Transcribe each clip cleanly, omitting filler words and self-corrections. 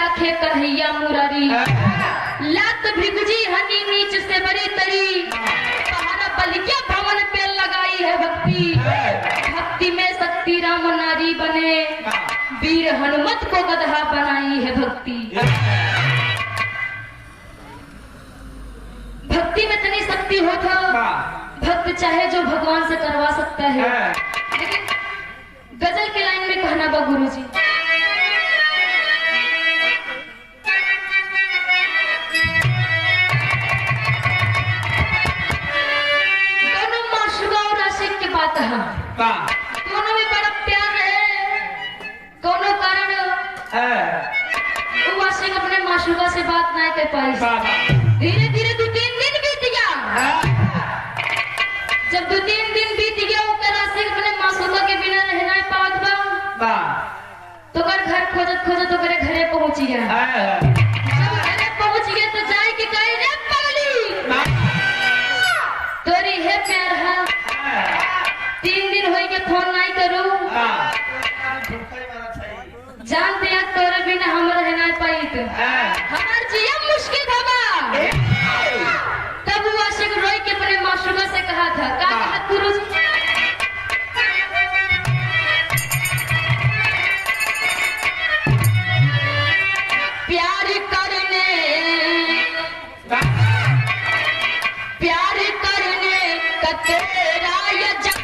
राखे कन्हैया मुरारी, लात भिगजी हनी नीच से बड़ी तरी, पहाड़ा बलिया भवन पे लगाई है भक्ति, भक्ति में शक्ति राम नारी बने, वीर हनुमत को गधा बनाई है भक्ति। भक्ति में इतनी शक्ति हो था, भक्त चाहे जो भगवान से करवा सकता है। लेकिन गजल के लाइन में कहना बा गुरुजी, दोनों माशूका और आशिक की बात है, दोनों में बड़ा प्यार है, दोनों कारण वो आशिक अपने माशूका से बात नहीं कर पाई। धीरे धीरे 2-3 दिन बीत गया, जब 2-3 दिन बीत गया वो आशिक अपने माशूका के बिना रहना पावत बा, तो घर खोजत खोजत ओकरे घरे पहुंच गया। जब घरे पहुंच गया तो जाए कि कहीं रे पगली तोरी है प्यार है, 3 दिन हो गए फोन नहीं करूं, जानते हैं तोरे बिना हम रहना पाई, हमार जिया मुश्किल था। तब वो आशिक रोई के अपने माशूका से कहा था, क्या कहा गुरुजी? प्यार करने का तेरा ये जग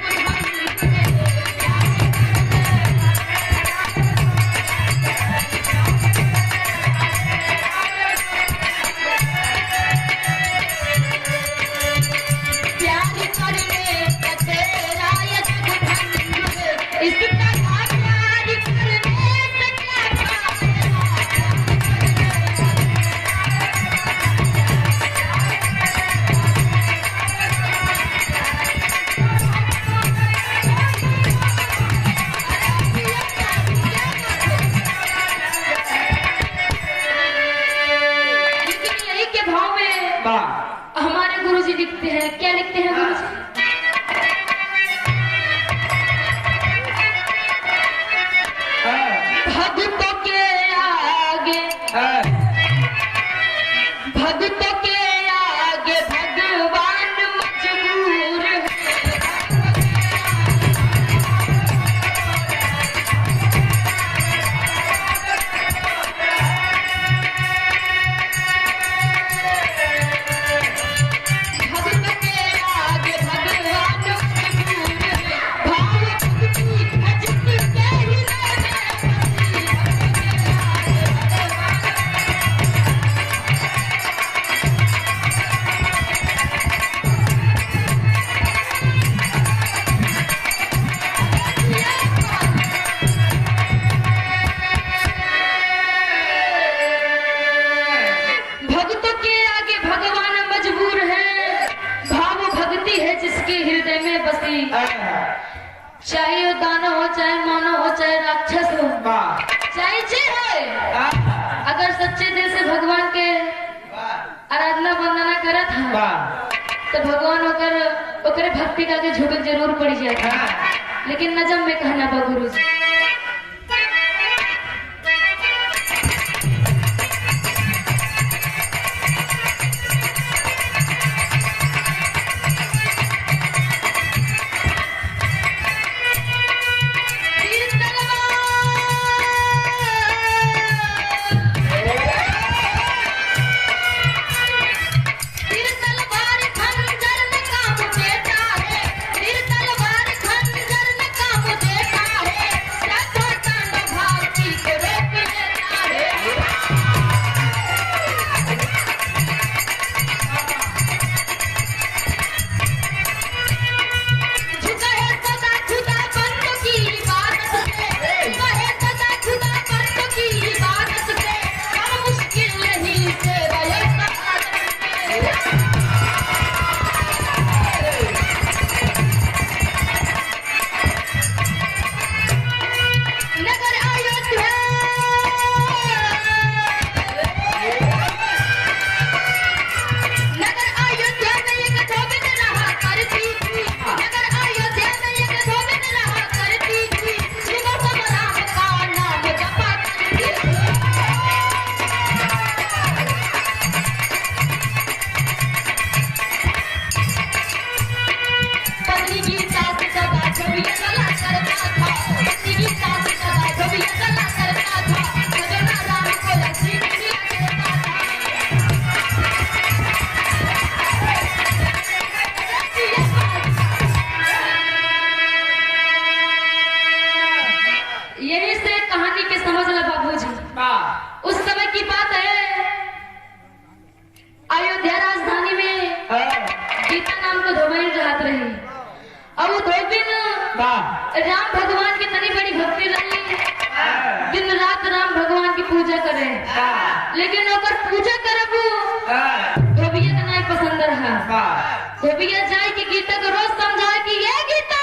हमारे गुरुजी लिखते हैं, क्या लिखते हैं गुरुजी? भक्तों के आगे, भक्तों के आगे भगवान मजबूर है। चाहे दानव हो, चाहे मानव हो, चाहे राक्षस हो, चाहे जे हो, अगर सच्चे दिल से भगवान के आराधना वंदना करत है तो भगवान ओकरे भक्ति का के झुकल जरूर पड़ जाएगा। लेकिन नजम में कहना बा गुरुजी, राम भगवान की तनी बड़ी भक्ति रही, दिन रात राम भगवान की पूजा करे, लेकिन अगर पूजा करबू धोबिया का नहीं पसंद रहा। धोबिया जाए कि गीता को रोज समझाए कि ये गीता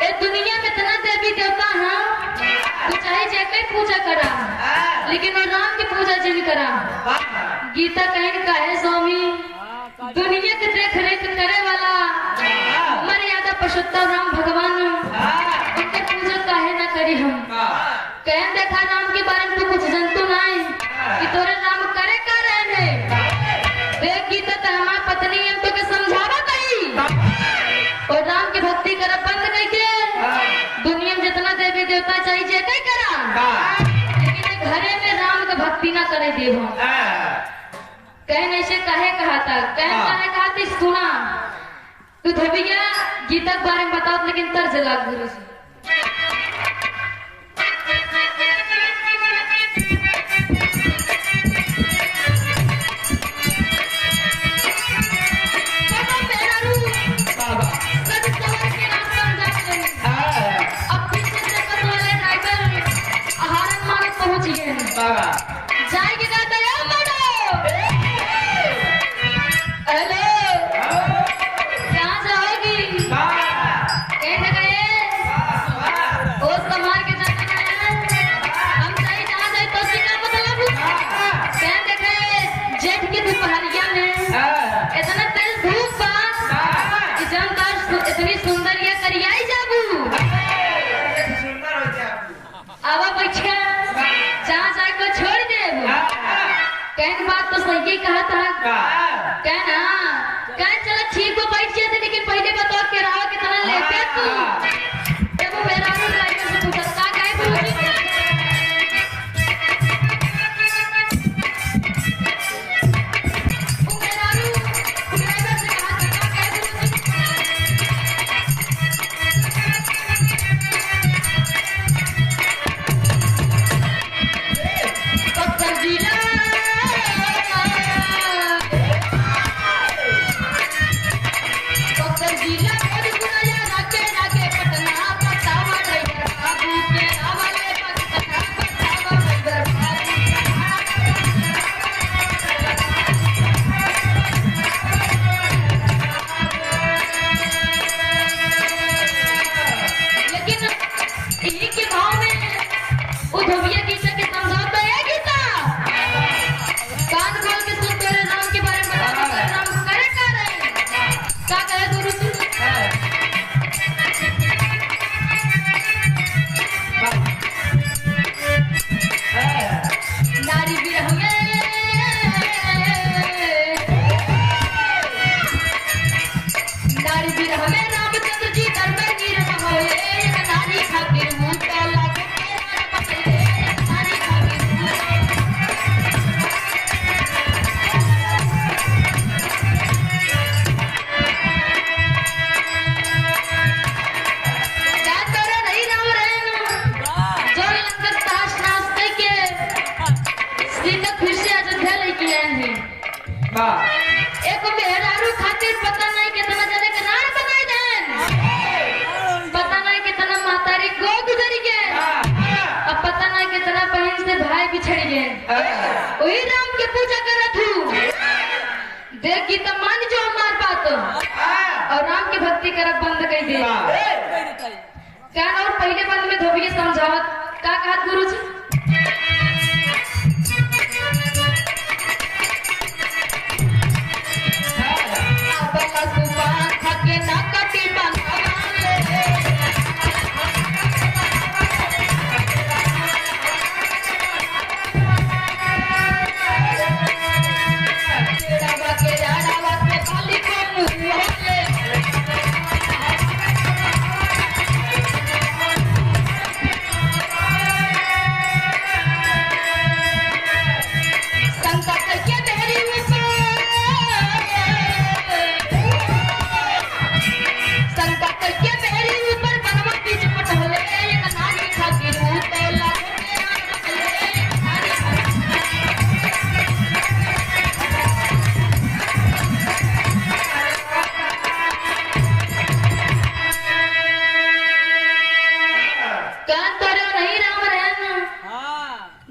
ये दुनिया में इतना देवी देवता है, तू चाहे जैसे पूजा करा लेकिन वो राम की पूजा जिन करा। गीता कहीं का है स्वामी, दुनिया की देख रेख करे वाला मर्यादा पुरुषोत्तम राम भगवान उनके पूजा काहे ना करी हम। कहें देखा राम के बारे में तो कुछ जनतु नहीं कि तोरे राम करे का रहे देख गीता तो हमार पत्नी हम तो के समझावा कही और राम की भक्ति कर बंद करके दुनिया में जितना देवी देवता चाहिए कई करा, लेकिन घरे में राम का भक्ति ना करे देव। कह ऐसे कहे कहा था, कहे कहा थी सुना तू धोबिया गीता के बारे में बताओ लेकिन तर्ज लाग गुरु से। जाएगी गाता है मैडम, हेलो कहाँ जाओगी? कहने गए वो संभाल के जाने गए हम सही जहाँ जाए तो सीखा मतलब कह देखे जेठ की दोपहरिया में इतना तेज धूप कि जानदार इतनी सुंदर ये करियाई जाबू आवा बैठा जहाँ जाए को छोड़ दे। कहने बात तो सही कहा था, कहना कह चलो ठीक हो बैठ जाते, लेकिन पहले बताओ के राव कितना लेते तू देखो मेरा ड्राइवर से पूछा का कहे गुरुजी मेरा ड्राइवर से कहा का कहे गुरुजी बक्सर जिला एक मेहरारू खातिर पता नहीं कितना जने के नाम बनाई देन, पता नहीं कितना मातारी गो गुजरी गए, अब पता नहीं कितना बहन से भाई बिछड़ गए। वही राम के पूजा करत हूँ देखी तो मान जो हमार बात और राम की भक्ति करब बंद कर दे। क्या और पहले बंद में धोबी समझावत का कहत गुरु जी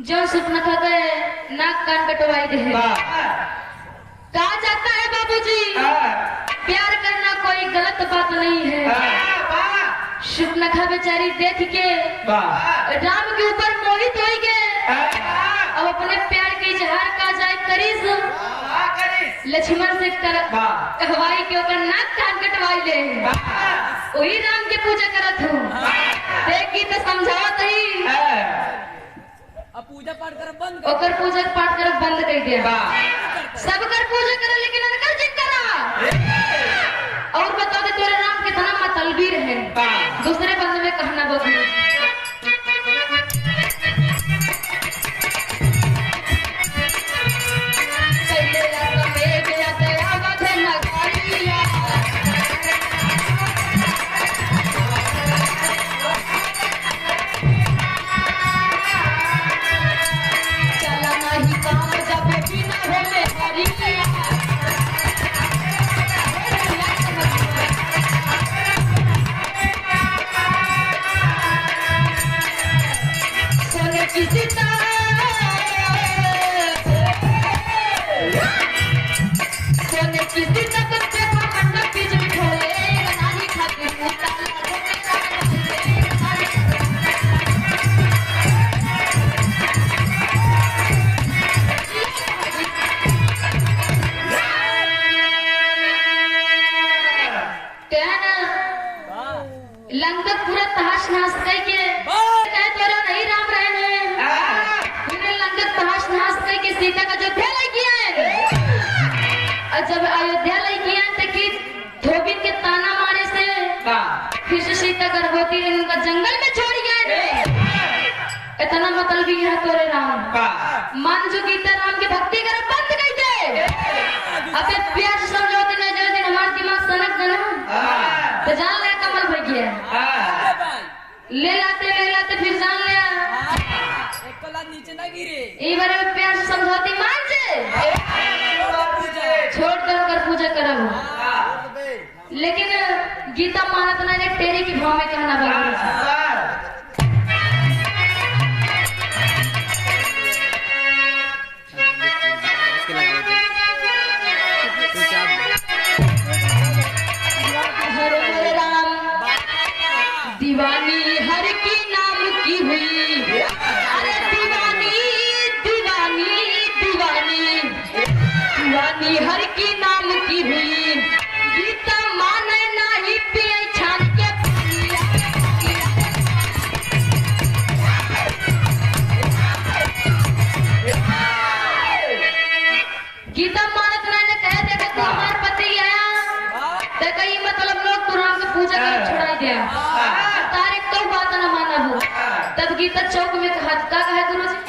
जो सुपना खा गए नाक कान कटवाई दे कहा जाता है बाबूजी प्यार करना कोई गलत बात नहीं है। सुपनखा बेचारी देख के राम के ऊपर मोहित हो गए। अब अपने प्यार के इजहार का जाए करीज लक्ष्मण से कहवाई के ओकर नाक कान कटवाई ले वही राम के पूजा करत हूँ देखी तो समझावत ही पूजा पाठ कर बंद ओकर पूजा पाठ कर बंद कर दिया सब कर पूजा कर लेकिन अनकर जिन करा और बता दे तोरे राम कितना मतलबी रहे दूसरे बंद में कहना बबू लंका पूरा तहस नहस करके तोरा नहीं राम रहे हैं लंका तहस नहस करके सीता का अयोध्या लेके आए और जब अयोध्या लेके आए तो कि धोबी के ताना मारे से फिर से सीता गर्भवती उनका जंगल में छोड़ गए इतना मतलब भी है तोरे राम मान जो गीता राम की भक्ति कर बंद कर दे अबे प्यार से समझौते नहीं जो दिन हमारा दिमाग सनक गया तो जान ले कमल भैया ले लाते फिर जान लिया एक कला नीचे ना गिरे ये बारे में प्यार से समझौती मान जे छोड़ कर पूजा करब लेकिन गीता मानत ना ने तेरे की भाव में कहना बाबू दीवानी हर की नाम की हुई अरे दीवानी दीवानी दीवानी दीवानी हर की नाम की हुई गीता माने नहीं पिए छान के गीता मानत नहीं कह दे कि हमार पति आया तो कई मतलब लोग कुरान की पूजा कर छोड़ा दिया तब गीता चौक में कहा है गुरु जी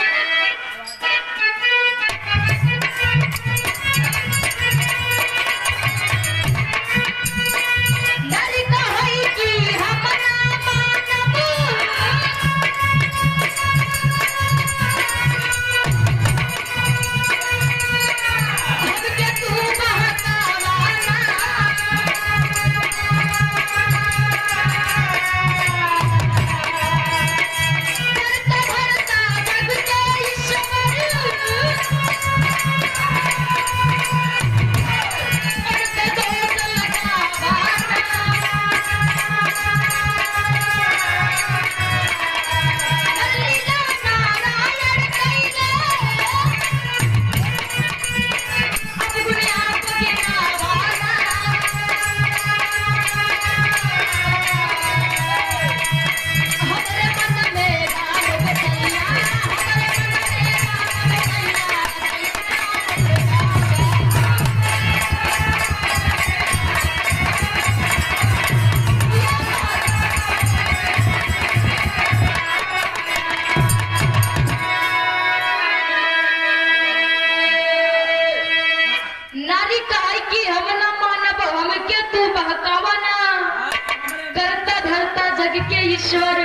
ईश्वर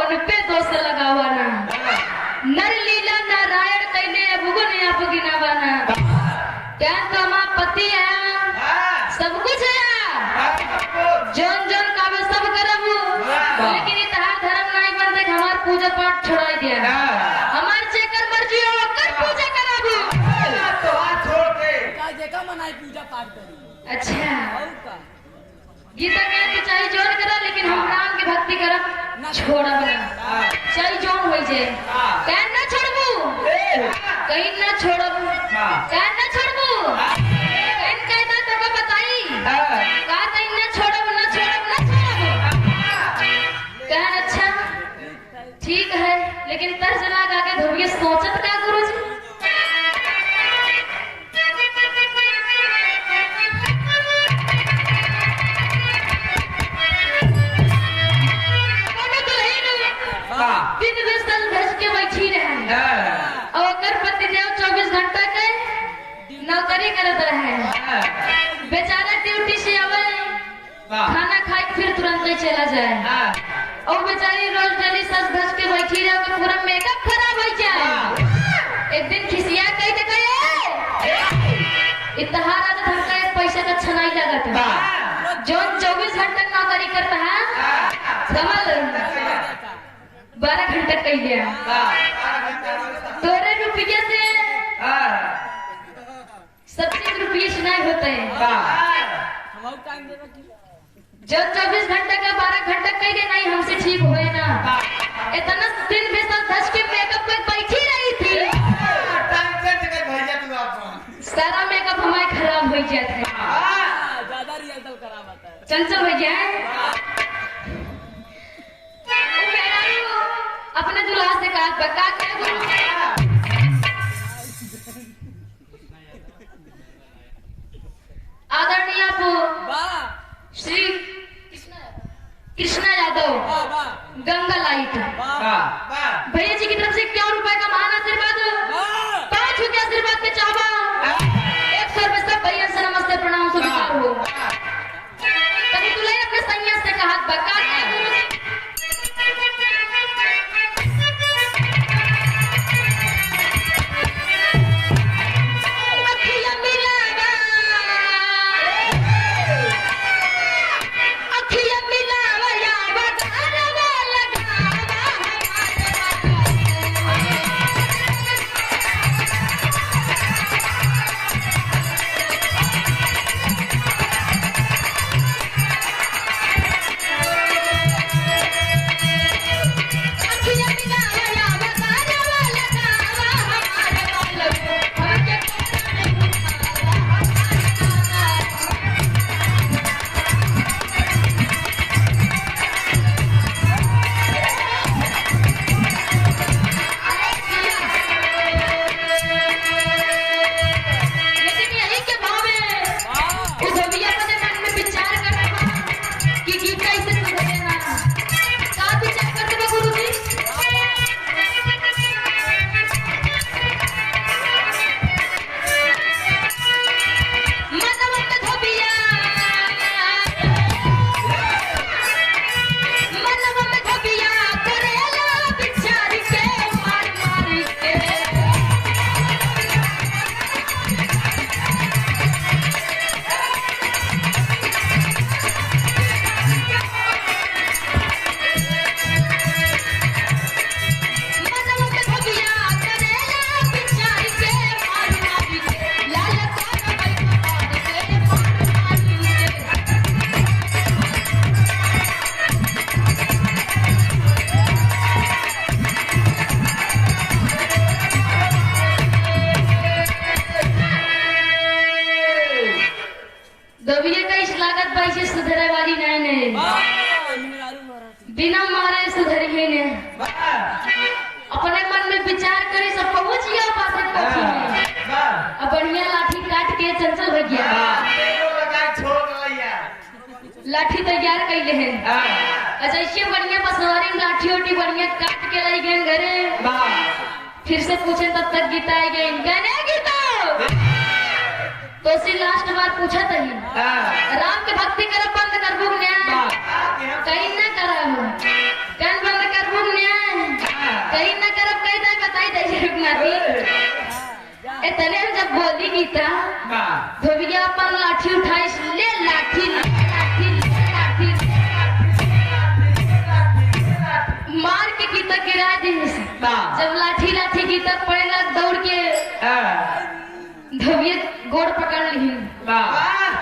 उन पे दोष लगावा ना नर लीला नारायण कैले भुगन आप गिनावाना क्या तो मां पति है सब कुछ है जन जन का में सब करब लेकिन इतना धर्म नहीं बनते हमार पूजा पाठ छोड़ा दिया हमार गीता मनाई पूजा पाठ करी अच्छा और का गीता के तो चाहे जोन करा लेकिन हम राम के भक्ति करब छोड़ब ना चाहे जोन होई जे कहन ना छोड़बू कहीं ना छोड़ब कहन ना छोड़बू कहन कहता तो बताई का कहीं ना छोड़ब ना छोड़ब ना छोड़ब कहन अच्छा ठीक है लेकिन तर्ज लगा के धोबिए सोचत का गुरुजी दिन विसल भस के बैठी रहे और ओकर पतिदेव 24 घंटा के नौकरी करत रहे बेचारा ड्यूटी से आवे खाना खाए फिर तुरंत ही चला जाए और बेचारी रोज डेली सज धज के बैठी रहे ओकर पूरा मेकअप खराब हो जाए एक दिन खिसिया कह दे इतहार आदत हमका एक पैसे का छनाई लगत है जो 24 घंटा नौकरी करता है समझ 12 घंटा कह गया तोरे रुपये से सब चीज रुपये से नहीं होते हम टाइम देबे की जो 24 घंटा का 12 घंटा कह गए नहीं हमसे ठीक होए ना इतना दिन में सब 10 के मेकअप पे बैठी रही थी सारा मेकअप हमारे खराब हो गया था ज्यादा रिहर्सल करा बता चंचल हो गया है अपने दुल्हा से कहा बका क्या आदरणीय श्री कृष्णा यादव गंगा लाइट भैया जी की तरफ से 51 रुपए का महान आशीर्वाद 5 रुपया आशीर्वाद के चाहवा 100 रुपए सब भैया से नमस्ते प्रणाम स्वीकार हो तभी दुल्हन अपने संन्यास से कहा बका बिना मारे सुधरिए ने अपने मन में विचार करे सब पहुंच गया पासे पक्षी में अब बढ़िया लाठी काट के चंचल हो गया लाठी तैयार कर ले हैं अच्छा इससे बढ़िया बसवारी लाठी उठी बढ़िया काट के लाई गए घरे फिर से पूछे तब तक गीता आई गई कहने गीता तो सी लास्ट बार पूछा था राम के भक्ति कर बंद कर बुक न्याय कहीं न करब कन बंद कर बुक न्याय कहीं न करब कहीं ना बताई दे रुकना थी इतने हम जब बोली गीता धोबिया अपन लाठी उठाई ले लाठी मार के गीता गिरा दी जब लाठी लाठी गीता पड़ेगा दौड़ के धोबिया गोड़ पकड़ ली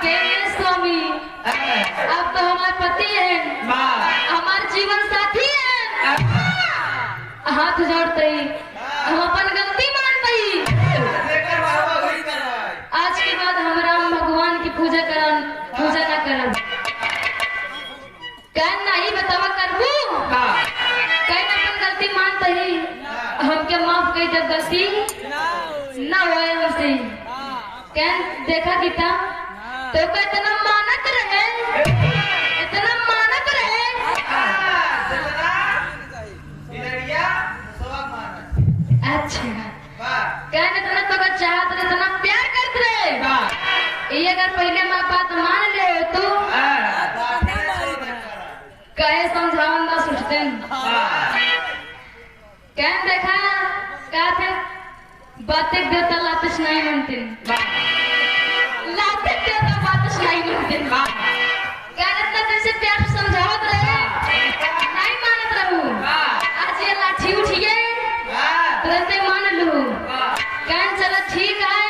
के स्वामी अब तो हमारे पति हैं, हमारे जीवन साथी हैं, हाथ जोड़ते ही हम अपन गलती मान पई। आज के बाद हम राम भगवान की पूजा न करब। कहन नहीं बतावा करबू, कहन अपन गलती मान पई, हमके माफ कर दे, गलती ना होए हमसे। कहन देखा गीता तो का इतना मानत रहे, इतना मानत रहे। अच्छा कहन इतना तो का चाहत रहे, इतना प्यार करते रहे। ये अगर पहले माँ बात मान ले तो कहे समझावन ना सोचते। कहन देखा क्या थे बातें देता लातिश नहीं मानते, लाते देता बातिश नहीं मानते। कहन इतना दिन से प्यार समझावत रहे, नहीं मानत रहूं। आज ये लाठी उठिए तुरंत मान लू। कहन चलो ठीक है,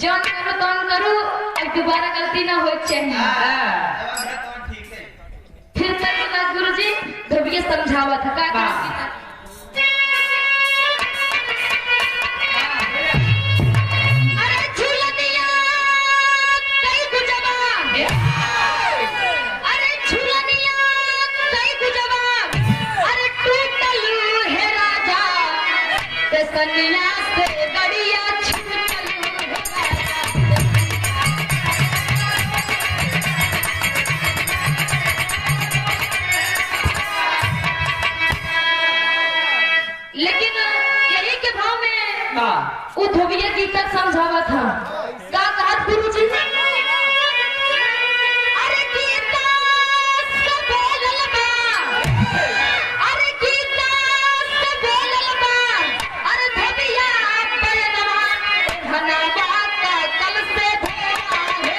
जौन करो तौन करू, अब दोबारा गलती ना हो चाहिए। फिर तक गुरुजी धोबिया समझावा था का धोबिया गीता समझावा था का कहा गुरुजी। अरे गीता से बोलल बा, अरे गीता से बोलल बा, अरे धोबिया बलनवा धनवा का कल से धोआ है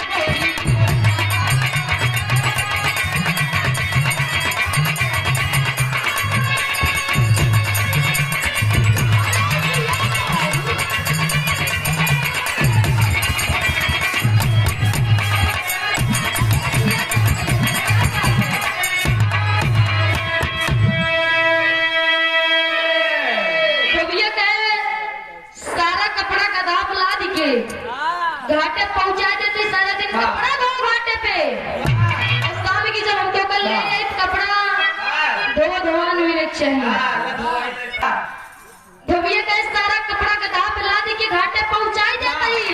घाटे पहुंचा देते। सारा दिन कपड़ा धो घाटे पे, शाम की जब हमको कल ले जाए कपड़ा धोवान मिले चाहिए। धोबिया का सारा कपड़ा गधा पे ला के घाटे पहुंचाई देता ही।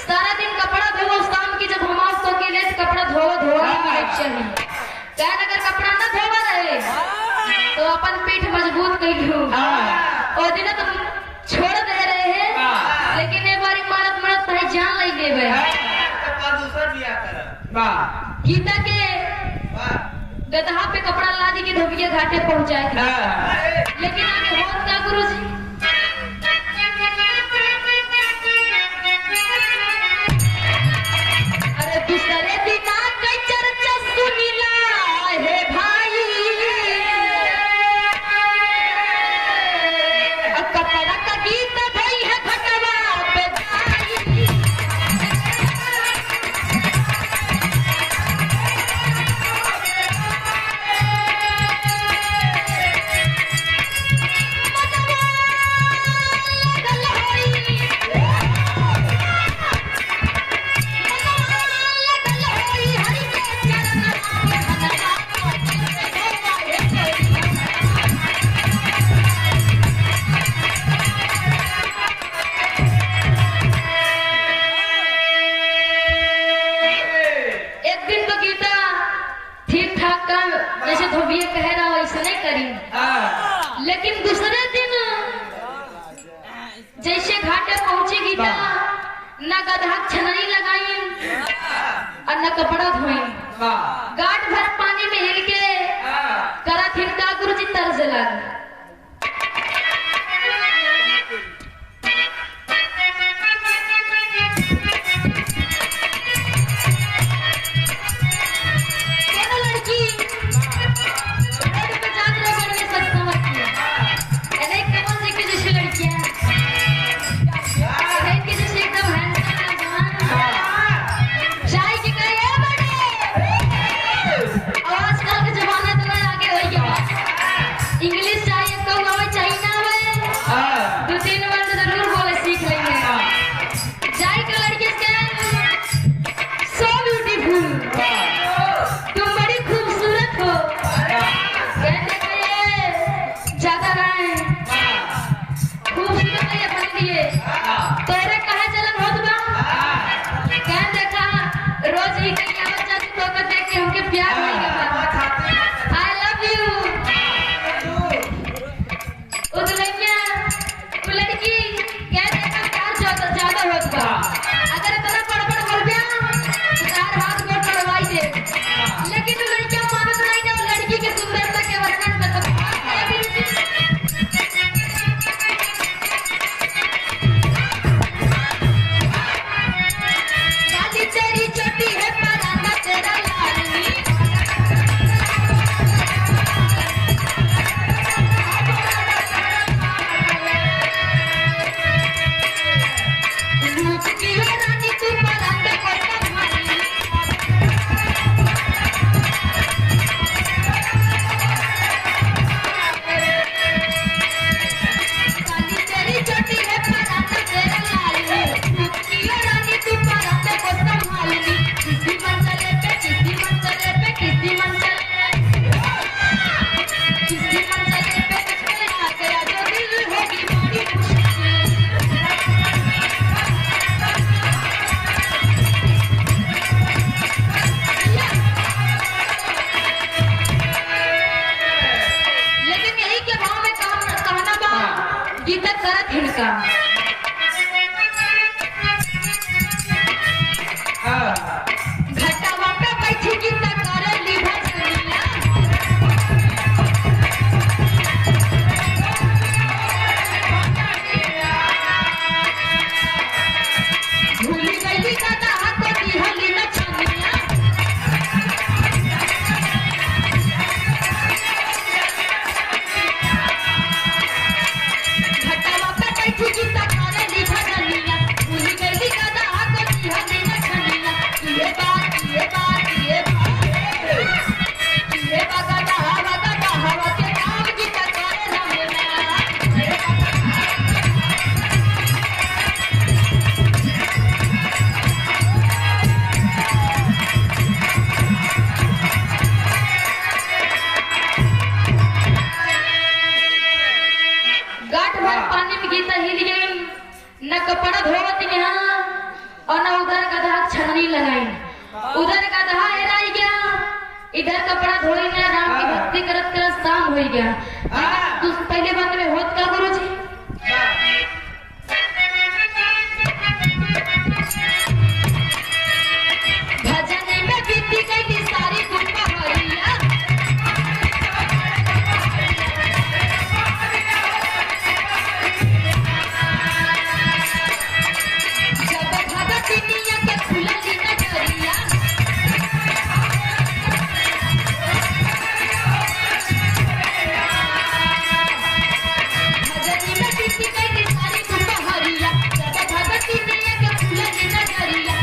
सारा दिन कपड़ा धो, शाम की जब हम सो के ले कपड़ा धोवा मिले चाहिए। क्या अगर कपड़ा न धोवा रहे तो अपन पीठ मजबूत कर लू। और दिन तुम छोड़ दे रहे हैं, लेकिन एक बार मरत भाई जान नहीं देवे। गीता के गधा पे कपड़ा लादी के धोबिया घाटे पहुंचाए, लेकिन आगे होत का गुरुजी। अरे दूसरे दिन आके चर्चा सुनिला है भाई, कपड़ा का गीत भाई है घटवा पे जाई। जैसे धोबिया कह रहा वैसे नहीं करी, लेकिन दूसरे दिन जैसे घाटे पहुंची गीता न गधा छननी लगाई और न कपड़ा धोई, गाट भर पानी में हिल के करा थिरका गुरुजी तर्ज लग। एकदम 2-3 वर्ड जरूर बोले सीख लेंगे। जाई का लड़की से सो ब्यूटीफुल, तुम बड़ी खूबसूरत हो। कहने का ये ज्यादा नहीं, खूबसूरत नहीं अपने लिए। तेरे कहे चलन होत बा, कह देखा रोज ही कहीं आवत जाती तो कर देख के हमके प्यार नहीं के बा। I love you. उस लड़की कह देखा प्यार ज्यादा होत बा। अगर इतना बड़-बड़ बोल गया तो तार हाथ गोड़ पड़वाई दे। लेकिन वो लड़कियां मानत नहीं ना, लड़की के सुंदरता के वर्णन में तो गाली तेरी छोटी है परांदा तेरा लालनी। रूप की है रानी तू परांदा को संभाली। गाली तेरी छोटी है परांदा तेरा लालनी। रूप की है रानी तू परांदा को संभाली। किसी मंचले पे किसी मंचले पे किसी मंचले किसी मंचले पे कुछ आ गया जो दिल होगी बड़ी मुश्किल। लेकिन यही के भाव में कहना बा गीता करत हिनका। घटावा पे बैठी गीता करली भजनिया। भूली गईली दादा हाथ दिहली न छनिया। घटावा पे बैठी गीता करली भजनिया। भूली गईली दादा हाथ दिहली न छनिया। ये बात गदा हवा के काम गीता करे रमना। गांठ भर पानी में गीता हिल गई, न कपड़ा धोवत यहाँ और न उधर गधा छननी लगाई। उधर गधा हेराई गया, इधर कपड़ा धोई न राम की भक्ति करत करत शाम हो गया। तू पहले बंद में होत का गुरु जी? भजन में बीती गई सारी दुपहरिया। जब भगत दुनिया के खुलली नजरिया। भजन में बीती गई सारी दुपहरिया। जब भगत दुनिया के खुलली नजरिया।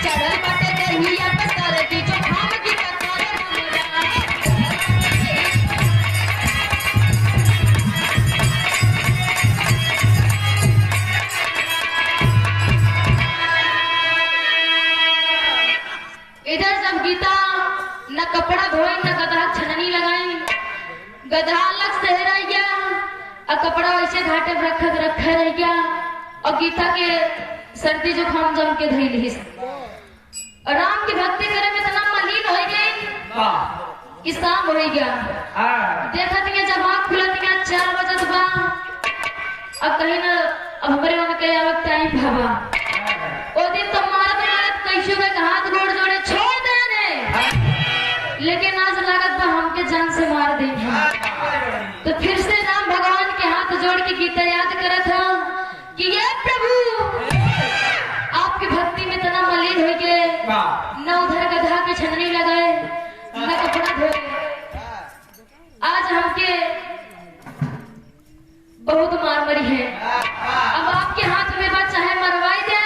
चढ़ल बाटे दहिया पे सरदी जो भाव की कतरे इधर जब गीता न कपड़ा धोई न गधा छननी लगाई। गधा अलग से रह गया और कपड़ा वैसे घाटे रखत रखा रह गया। और गीता के सर्दी जुकाम जम के धैल और राम की भक्ति करे में इतना मलिन हो गई कि शाम हो गया। देखा थी जब आँख खुला थी 4 बजे बा। अब कहीं ना अब हमारे मन के आवत टाइम भावा ओ दिन तो मारत कैसे में हाथ गोड़ जोड़े छोड़ देने। लेकिन आज लागत बा हमके जान से मार दे। तो फिर से राम भगवान के हाथ जोड़ के गीता याद करा था कि ये प्रभु आपकी भक्ति में इतना मलिन हो गए, न उधर गधा के छननी लगाए न कपड़ा धोए। आज हमके बहुत मार मरी है। अब आपके हाथ में बात चाहे मरवाई दे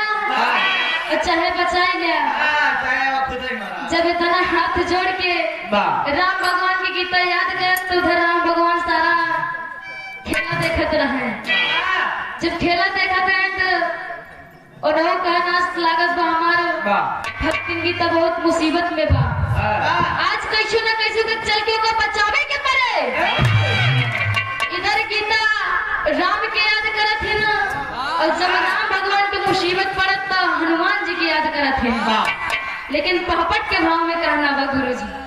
और चाहे बचाई दे। जब इतना हाथ जोड़ के राम भगवान की गीता याद कर तो उधर राम भगवान और हो कहना लागत बा हमार भक्ति गीता बहुत मुसीबत में बा। आज कैसे न कैसे तो चल के ओका बचावे के पड़े। इधर गीता राम के याद करत है ना, और जब राम भगवान के मुसीबत पड़त तो हनुमान जी की याद करत है। लेकिन पहपट के भाव में कहना बा गुरु जी।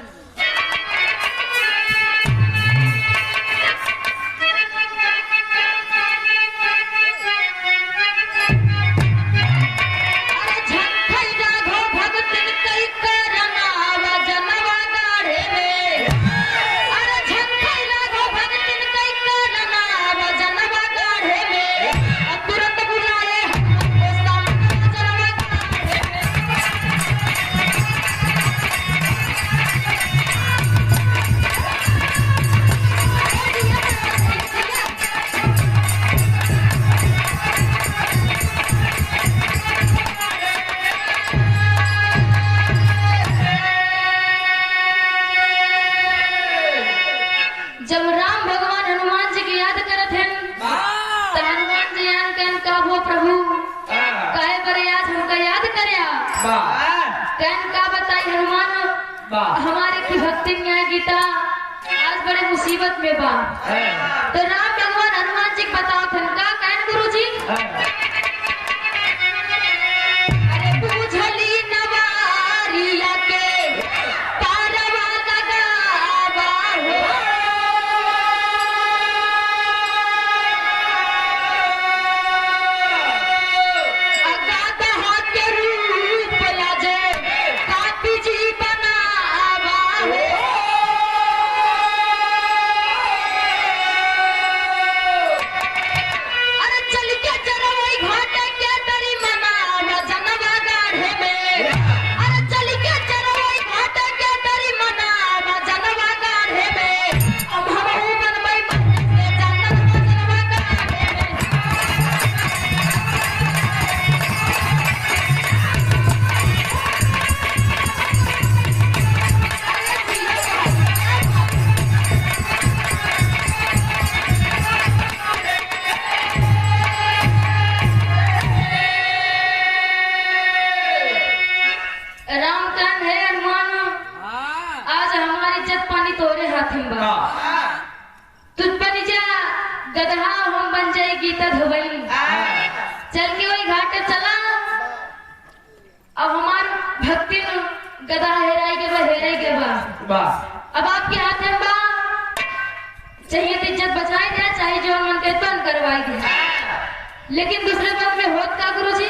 जब राम भगवान हनुमान जी की याद करत हैं तो हनुमान जी यान कहन का वो प्रभु काहे बरे आज हमका याद करया कहन का बताई हनुमान हमारे की भक्ति न्याय गीता आज बड़े मुसीबत में बा। तो राम भगवान हनुमान जी बताओ थे का कहन गुरु जी। अरे पूछली नवारिया के पारवा लगावा हो, तुझ पर जा गधा हम बन जाए गीता धोबई चल के वही घाट चला। अब हमार भक्ति गधा हेराई के बा अब आपके हाथ में बा, चाहिए तो इज्जत बचाई दे चाहे जो मन के तो करवाई दे। लेकिन दूसरे पद में होत का गुरु जी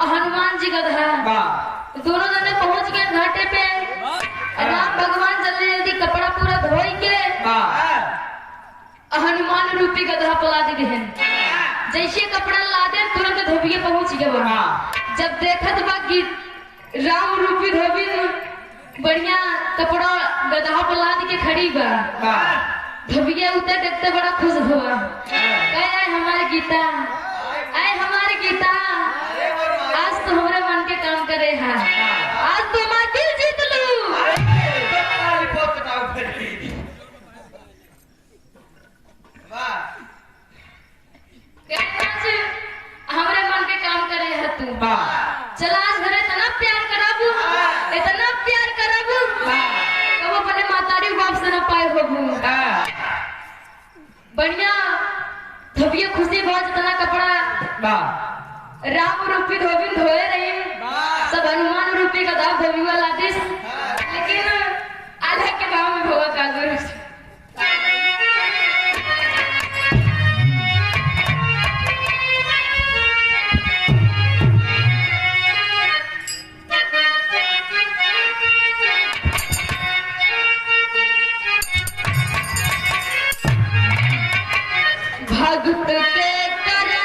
हनुमान जी गधा दोनों जने पहुंच गए घाटे पे। राम भगवान जल्दी जल्दी कपड़ा पूरा धोई के हनुमान रूपी गधा पला दी है। जैसे कपड़ा लादे तुरंत धोबिये पहुंच गए। जब देखत बा कि राम रूपी धोबी बढ़िया कपड़ा गधा पला दी के खड़ी बा, धोबिया उतर देखते बड़ा खुश हुआ। कहे हमारे गीता आए हमारे गीता आज तो हमारे मन के काम करे है, आज तो मैं दिल जीत लूं। हमारे मन के काम करे है तू चला आज घरे इतना प्यार कराबू इतना प्यार कराबू। पाए हो भू बढ़िया धोबिया खुशी बहुत जितना कपड़ा राम रूपी धोबी धोए रही सब हनुमान रूपी का दाव धोबी वाला दिस लेकिन आधा के भाव में भोगा का गुरु भगत के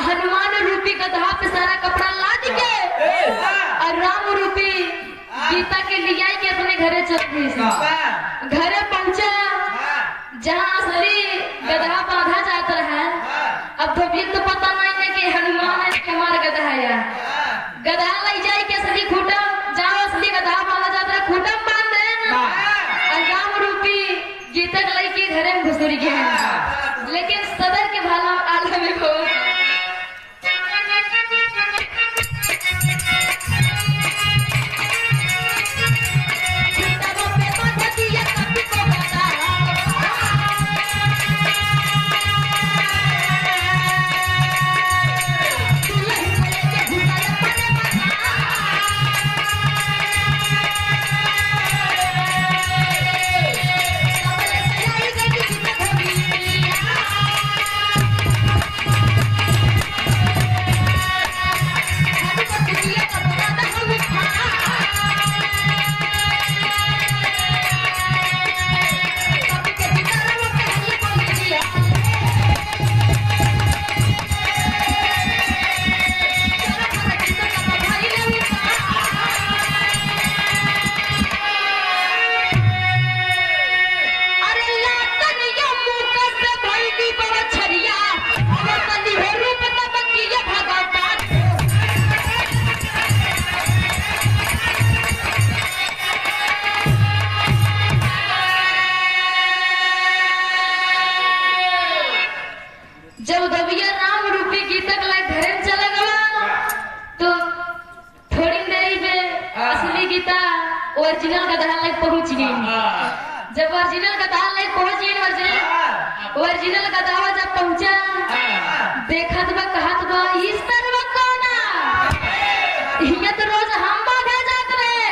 हनुमान रूपी गधा पे सारा कपड़ा लाद के और राम रूपी गीता के लिए आई के अपने घरे चल गई घरे पहुंचा जहाँ असली गधा बांधा जाता है अब धोबी तो पता नहीं है कि हनुमान है कि हमारा गधा है गधा लाई जाए के असली खूटा जहाँ असली गधा बांधा जाता है खूटा बांध दे और राम रूपी गीता के लाई के घरे में घुसुरी गए लेकिन सदर के भाला आला में खो जब धोबिया राम रूपी गीता के लायक घरे में चला गया तो थोड़ी देरी में असली गीता ओरिजिनल गधा लायक पहुंच गई जब ओरिजिनल गधा लायक पहुंच गई ओरिजिनल गधा जब पहुंचा देखत बा कहत बा इस तरह कोना हिया तो रोज हम बाधा जात रहे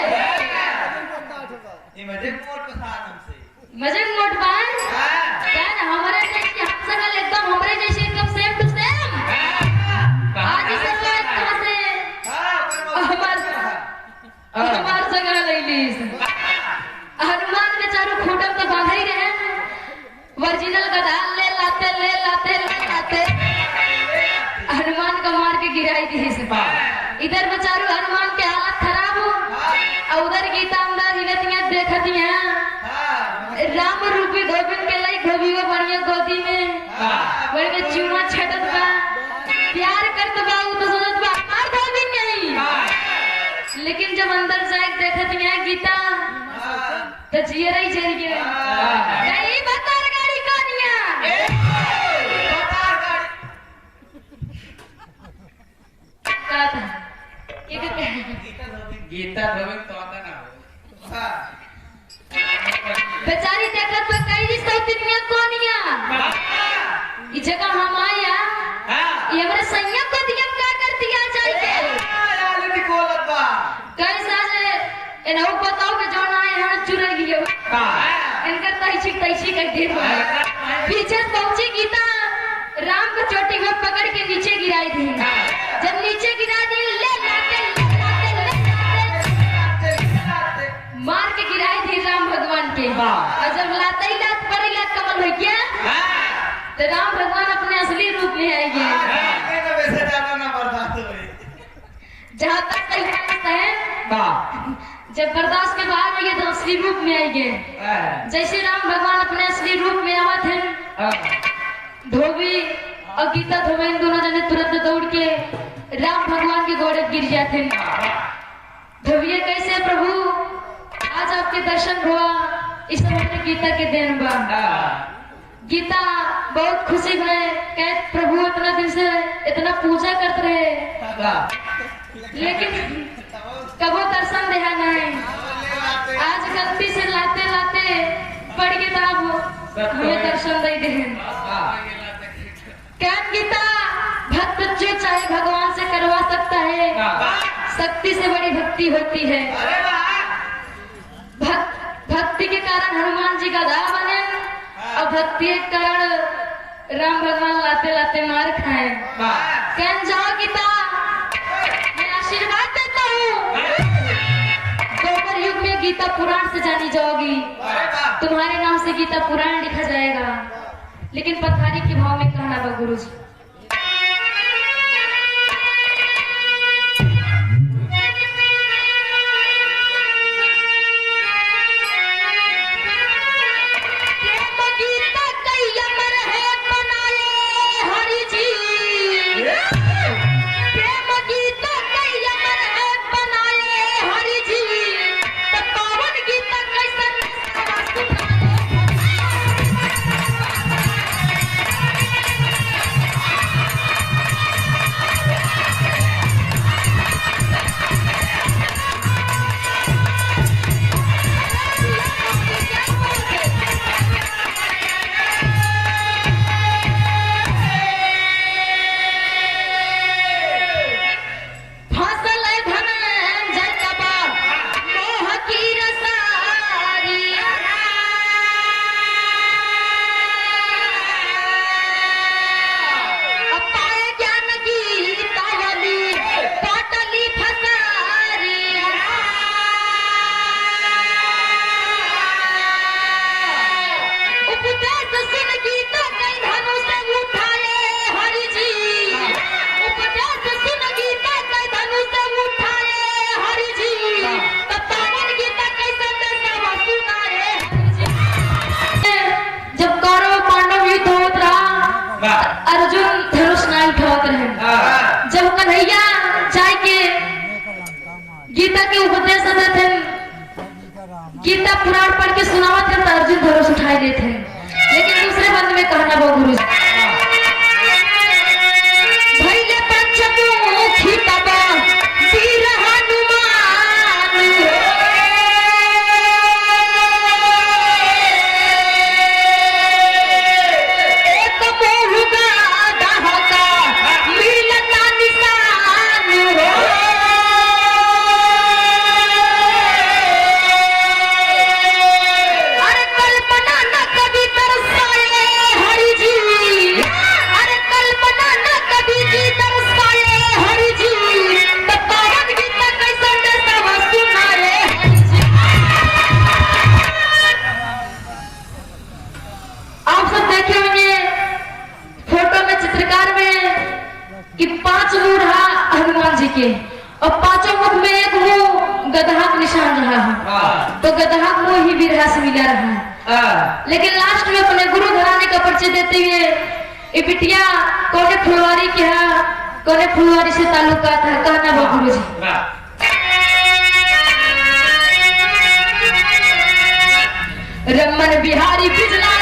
ये मजे मोट पसार हमसे मजे मोट बान क्या ना हमारे जैसे हम सकल एकदम हमारे जैसे एकदम सेम टू सेम आज सब कहां से हमार जगह ले ली हनुमान बेचारू खूटम तो बांधा ही रहे ओरिजिनल गधा ले लाते हनुमान को मार के गिराई दी से इधर बेचारू हनुमान के हालत खराब हो और उधर गीता अंदर हिलतियां देखतियां राम रूपी धोबिन के लाई धोबियो बढ़िया गोदी में बड़ के चूमा छटत बा प्यार करत बा उ तो सोचत बा मार धोबिन नहीं लेकिन जब अंदर जाके देखत है गीता तो जिए रही जरी के नहीं बता गाड़ी कानिया का था गीता धोबिन तो आता ना हो बेचारी देखत तो कई सौतिनिया कोनिया ई जगह हम आया ये हमरे सैया को दिया का कर दिया जाए के आलू निकोलत बा ऐसी तैसी कर दे पीछे पहुंची गीता राम को चोटी में पकड़ के नीचे गिराई थी। जब नीचे गिरा दी ले लाते मार के गिराई थी राम भगवान के। और जब लाते ही लात पड़ी लात कमल हो गया तो राम भगवान अपने असली रूप में आई गए। जहाँ तक है जब बर्दाश्त के बाहर में गए तो असली रूप में आई गए। जैसे राम भगवान अपने असली रूप में आवा थे धोबी और गीता धोबी दोनों जने तुरंत दौड़ के राम भगवान के घोड़े गिर जाते। धोबिये कैसे प्रभु आज आपके दर्शन हुआ इस समय गीता के देन बा। गीता बहुत खुशी में कह प्रभु इतना दिन से इतना पूजा करते रहे लेकिन कबो दर्शन दिया नहीं। आज गलती से लाते लाते पड़ गए तब हमें दर्शन दे दे। क्या गीता भक्त जो चाहे भगवान से करवा सकता है। शक्ति से बड़ी भक्ति होती है। भक्ति के कारण हनुमान जी गधा बने और भक्ति के कारण राम भगवान लाते लाते मार खाए। कह जाओ गीता मैं आशीर्वाद देता हूँ द्वापर युग में गीता पुराण से जानी जाओगी। तुम्हारे नाम से गीता पुराण लिखा जाएगा। लेकिन पथारी के भाव में कहना बा गुरु जी गीता के उपदेश देते गीता पुराण पढ़ के सुनावा थे तो अर्जुन धनुष उठाए लेते। लेकिन दूसरे बंद में कहना वो गुरु भैले पंचमुखी तबा वीर हनुमान एक मोहुगा दहका मिलता निशान के और पांचों मुख में एक मुंह गधा का निशान रहा है। तो गधा मुंह ही बिरहा से मिला रहा है। लेकिन लास्ट में अपने गुरु घराने का परिचय देते हुए ये बिटिया कोने फुलवारी के है कोने फुलवारी से ताल्लुकात है कहना वो गुरु जी रमन बिहारी बिजला